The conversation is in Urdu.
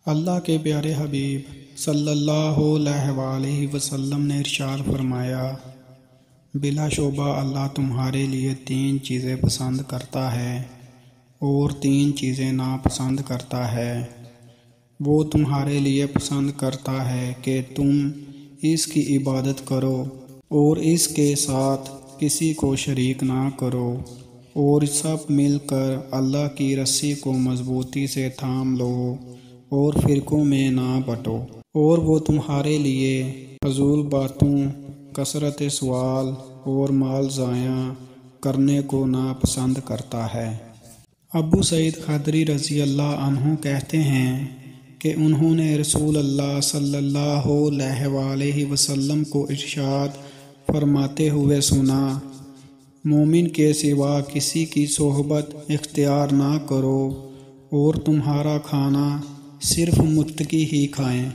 اللہ کے پیارے حبیب صلی اللہ علیہ وآلہ وسلم نے ارشاد فرمایا، بلا شبہ اللہ تمہارے لیے 3 چیزیں پسند کرتا ہے اور 3 چیزیں ناپسند کرتا ہے۔ وہ تمہارے لیے پسند کرتا ہے کہ تم اس کی عبادت کرو اور اس کے ساتھ کسی کو شریک نہ کرو اور سب مل کر اللہ کی رسی کو مضبوطی سے تھام لو اور فرقوں میں نہ بٹو۔ اور وہ تمہارے لیے فضول باتوں، کثرت سوال اور مال ضائع کرنے کو ناپسند کرتا ہے۔ ابو سعید خدری رضی اللہ عنہ کہتے ہیں کہ انہوں نے رسول اللہ صلی اللہ علیہ وآلہ وسلم کو ارشاد فرماتے ہوئے سنا، مومن کے سوا کسی کی صحبت اختیار نہ کرو اور تمہارا کھانا صرف متقی ہی کھائیں۔